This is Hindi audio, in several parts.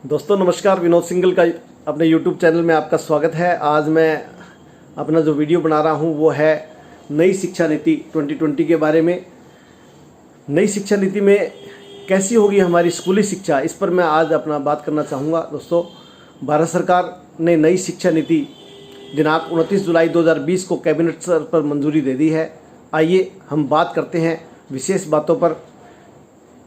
दोस्तों नमस्कार, विनोद सिंगल का अपने YouTube चैनल में आपका स्वागत है। आज मैं अपना जो वीडियो बना रहा हूं वो है नई शिक्षा नीति 2020 के बारे में। नई शिक्षा नीति में कैसी होगी हमारी स्कूली शिक्षा, इस पर मैं आज अपना बात करना चाहूँगा। दोस्तों, भारत सरकार ने नई शिक्षा नीति दिनांक 29 जुलाई 2020 को कैबिनेट स्तर पर मंजूरी दे दी है। आइए हम बात करते हैं विशेष बातों पर।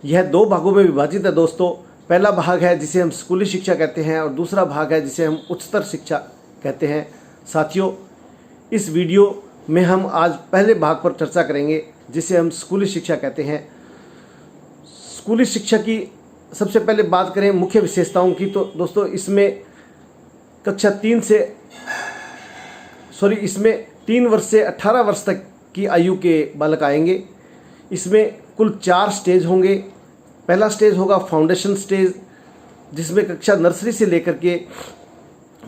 यह दो भागों में विभाजित है दोस्तों। पहला भाग है जिसे हम स्कूली शिक्षा कहते हैं और दूसरा भाग है जिसे हम उच्चतर शिक्षा कहते हैं। साथियों, इस वीडियो में हम आज पहले भाग पर चर्चा करेंगे जिसे हम स्कूली शिक्षा कहते हैं। स्कूली शिक्षा की सबसे पहले बात करें मुख्य विशेषताओं की, तो दोस्तों इसमें कक्षा 3 वर्ष से 18 वर्ष तक की आयु के बालक आएंगे। इसमें कुल 4 स्टेज होंगे। पहला स्टेज होगा फाउंडेशन स्टेज, जिसमें कक्षा नर्सरी से लेकर के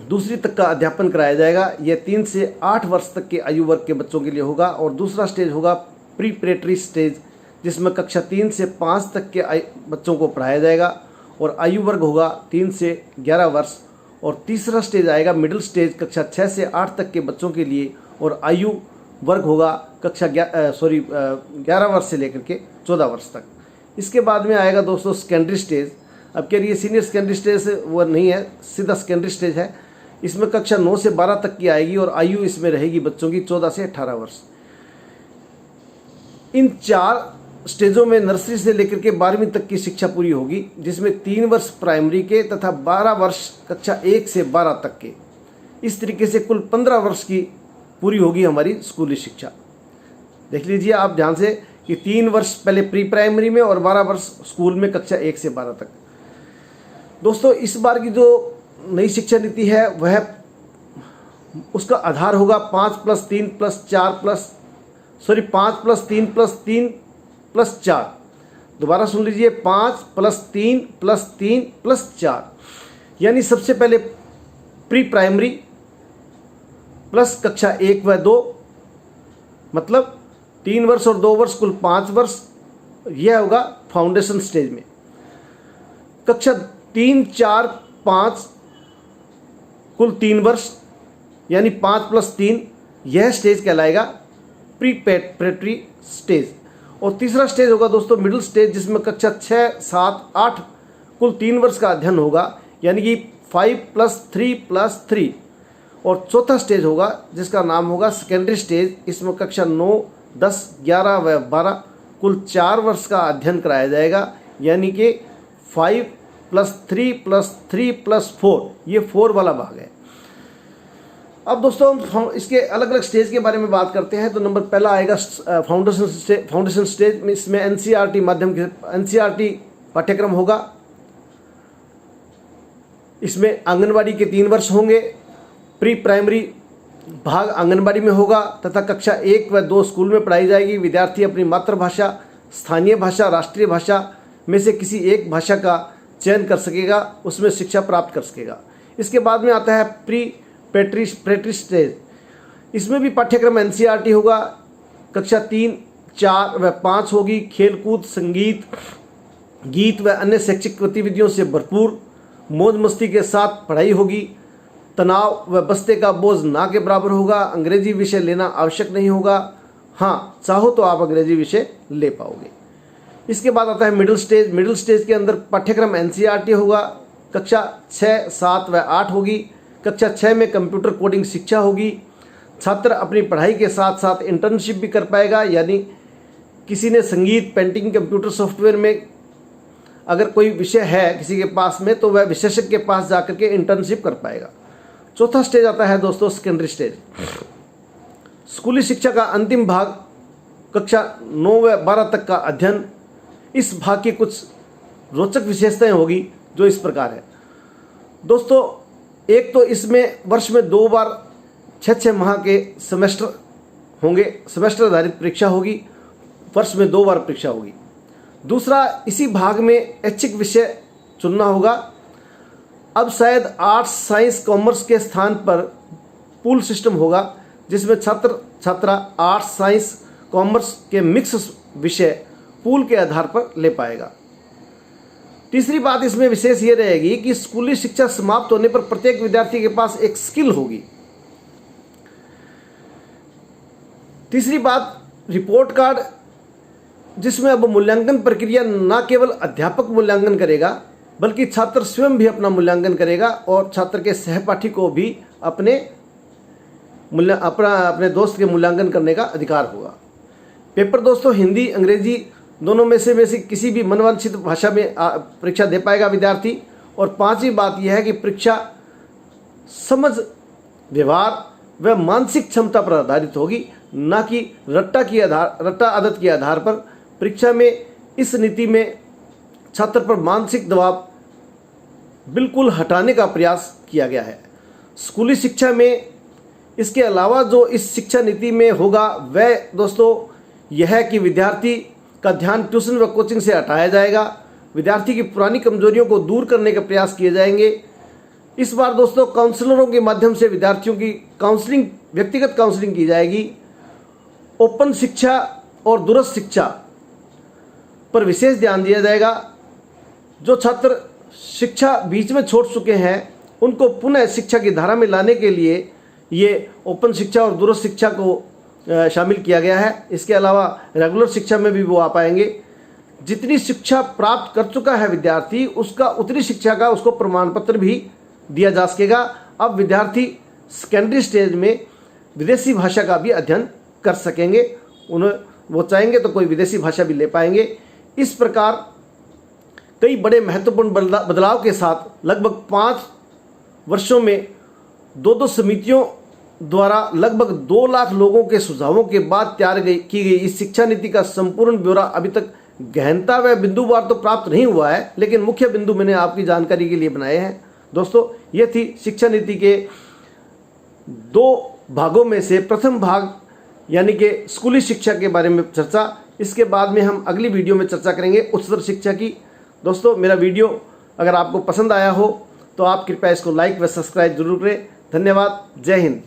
दूसरी तक का अध्यापन कराया जाएगा। यह 3 से 8 वर्ष तक के आयु वर्ग के बच्चों के लिए होगा। और दूसरा स्टेज होगा प्रीपरेटरी स्टेज, जिसमें कक्षा 3 से 5 तक के बच्चों को पढ़ाया जाएगा और आयु वर्ग होगा 3 से 11 वर्ष। और तीसरा स्टेज आएगा मिडिल स्टेज, कक्षा 6 से 8 तक के बच्चों के लिए, और आयु वर्ग होगा कक्षा 11 वर्ष से लेकर के 14 वर्ष तक। इसके बाद में आएगा दोस्तों सेकेंडरी स्टेज। अब कह रही है सीनियर सेकेंडरी स्टेज वो नहीं है, सीधा सेकेंडरी स्टेज है। इसमें कक्षा 9 से 12 तक की आएगी और आयु इसमें रहेगी बच्चों की 14 से 18 वर्ष। इन 4 स्टेजों में नर्सरी से लेकर के 12वीं तक की शिक्षा पूरी होगी, जिसमें 3 वर्ष प्राइमरी के तथा 12 वर्ष कक्षा 1 से 12 तक के। इस तरीके से कुल 15 वर्ष की पूरी होगी हमारी स्कूली शिक्षा। देख लीजिए आप ध्यान से कि 3 वर्ष पहले प्री प्राइमरी में और 12 वर्ष स्कूल में कक्षा 1 से 12 तक। दोस्तों, इस बार की जो नई शिक्षा नीति है वह उसका आधार होगा 5+3+4। दोबारा सुन लीजिए, 5+3+3+4। यानी सबसे पहले प्री प्राइमरी प्लस कक्षा 1 व 2, मतलब 3 वर्ष और 2 वर्ष कुल 5 वर्ष। यह होगा फाउंडेशन स्टेज में। कक्षा 3, 4, 5 कुल 3 वर्ष, यानी 5+3, यह स्टेज कहलाएगा प्रीपरेटरी स्टेज। और तीसरा स्टेज होगा दोस्तों मिडिल स्टेज, जिसमें कक्षा 6, 7, 8 कुल 3 वर्ष का अध्ययन होगा, यानी कि 5+3+3। और चौथा स्टेज होगा जिसका नाम होगा सेकेंडरी स्टेज। इसमें कक्षा 9, 10, 11 व 12 कुल 4 वर्ष का अध्ययन कराया जाएगा, यानी कि 5+3+3+4, ये 4 वाला भाग है। अब दोस्तों हम इसके अलग अलग स्टेज के बारे में बात करते हैं। तो नंबर पहला आएगा फाउंडेशन स्टेज में। इसमें एनसीईआरटी माध्यम के एनसीईआरटी पाठ्यक्रम होगा। इसमें आंगनवाड़ी के 3 वर्ष होंगे। प्री प्राइमरी भाग आंगनबाड़ी में होगा तथा कक्षा 1 व 2 स्कूल में पढ़ाई जाएगी। विद्यार्थी अपनी मातृभाषा, स्थानीय भाषा, राष्ट्रीय भाषा में से किसी एक भाषा का चयन कर सकेगा, उसमें शिक्षा प्राप्त कर सकेगा। इसके बाद में आता है प्रीपरेटरी स्टेज। इसमें भी पाठ्यक्रम एनसीईआरटी होगा। कक्षा 3, 4 व 5 होगी। खेलकूद, संगीत, गीत व अन्य शैक्षिक गतिविधियों से भरपूर मौज मस्ती के साथ पढ़ाई होगी। तनाव व बस्ते का बोझ ना के बराबर होगा। अंग्रेजी विषय लेना आवश्यक नहीं होगा। हाँ, चाहो तो आप अंग्रेजी विषय ले पाओगे। इसके बाद आता है मिडिल स्टेज। मिडिल स्टेज के अंदर पाठ्यक्रम एनसीईआरटी होगा। कक्षा 6, 7 व 8 होगी। कक्षा 6 में कंप्यूटर कोडिंग शिक्षा होगी। छात्र अपनी पढ़ाई के साथ साथ इंटर्नशिप भी कर पाएगा, यानी किसी ने संगीत, पेंटिंग, कंप्यूटर सॉफ्टवेयर में अगर कोई विषय है किसी के पास में, तो वह विशेषज्ञ के पास जाकर के इंटर्नशिप कर पाएगा। चौथा स्टेज आता है दोस्तों सेकेंडरी स्टेज। स्कूली शिक्षा का अंतिम भाग, कक्षा 9 व 12 तक का अध्ययन। इस भाग की कुछ रोचक विशेषताएं होगी जो इस प्रकार है दोस्तों। एक तो इसमें वर्ष में 2 बार 6 माह के सेमेस्टर होंगे। सेमेस्टर आधारित परीक्षा होगी, वर्ष में 2 बार परीक्षा होगी। दूसरा, इसी भाग में ऐच्छिक विषय चुनना होगा। अब शायद आर्ट्स, साइंस, कॉमर्स के स्थान पर पूल सिस्टम होगा, जिसमें छात्रा आर्ट्स, साइंस, कॉमर्स के मिक्स विषय पूल के आधार पर ले पाएगा। तीसरी बात इसमें विशेष ये रहेगी कि स्कूली शिक्षा समाप्त होने पर प्रत्येक विद्यार्थी के पास एक स्किल होगी। तीसरी बात, रिपोर्ट कार्ड, जिसमें अब मूल्यांकन प्रक्रिया न केवल अध्यापक मूल्यांकन करेगा बल्कि छात्र स्वयं भी अपना मूल्यांकन करेगा और छात्र के सहपाठी को भी अपने दोस्त के मूल्यांकन करने का अधिकार होगा। पेपर दोस्तों हिंदी अंग्रेजी दोनों में से किसी भी मनवांछित भाषा में परीक्षा दे पाएगा विद्यार्थी। और पांचवी बात यह है कि परीक्षा समझ, व्यवहार व मानसिक क्षमता पर आधारित होगी, न कि रट्टा आदत के आधार पर। परीक्षा में इस नीति में छात्र पर मानसिक दबाव बिल्कुल हटाने का प्रयास किया गया है। स्कूली शिक्षा में इसके अलावा जो इस शिक्षा नीति में होगा वह दोस्तों यह है कि विद्यार्थी का ध्यान ट्यूशन व कोचिंग से हटाया जाएगा। विद्यार्थी की पुरानी कमजोरियों को दूर करने के प्रयास किए जाएंगे। इस बार दोस्तों काउंसलरों के माध्यम से विद्यार्थियों की काउंसलिंग, व्यक्तिगत काउंसलिंग की जाएगी। ओपन शिक्षा और दूरस्थ शिक्षा पर विशेष ध्यान दिया जाएगा। जो छात्र शिक्षा बीच में छोड़ चुके हैं उनको पुनः शिक्षा की धारा में लाने के लिए ये ओपन शिक्षा और दूरस्थ शिक्षा को शामिल किया गया है। इसके अलावा रेगुलर शिक्षा में भी वो आ पाएंगे। जितनी शिक्षा प्राप्त कर चुका है विद्यार्थी उसका उतनी शिक्षा का उसको प्रमाण पत्र भी दिया जा सकेगा। अब विद्यार्थी सेकेंडरी स्टेज में विदेशी भाषा का भी अध्ययन कर सकेंगे। वो चाहेंगे तो कोई विदेशी भाषा भी ले पाएंगे। इस प्रकार कई बड़े महत्वपूर्ण बदलाव के साथ लगभग 5 वर्षों में 2 समितियों द्वारा लगभग 2 लाख लोगों के सुझावों के बाद तैयार की गई इस शिक्षा नीति का संपूर्ण ब्यौरा अभी तक गहनता व बिंदुवार तो प्राप्त नहीं हुआ है, लेकिन मुख्य बिंदु मैंने आपकी जानकारी के लिए बनाए हैं। दोस्तों ये थी शिक्षा नीति के 2 भागों में से प्रथम भाग यानी कि स्कूली शिक्षा के बारे में चर्चा। इसके बाद में हम अगली वीडियो में चर्चा करेंगे उच्चतर शिक्षा की। दोस्तों मेरा वीडियो अगर आपको पसंद आया हो तो आप कृपया इसको लाइक व सब्सक्राइब जरूर करें। धन्यवाद। जय हिंद।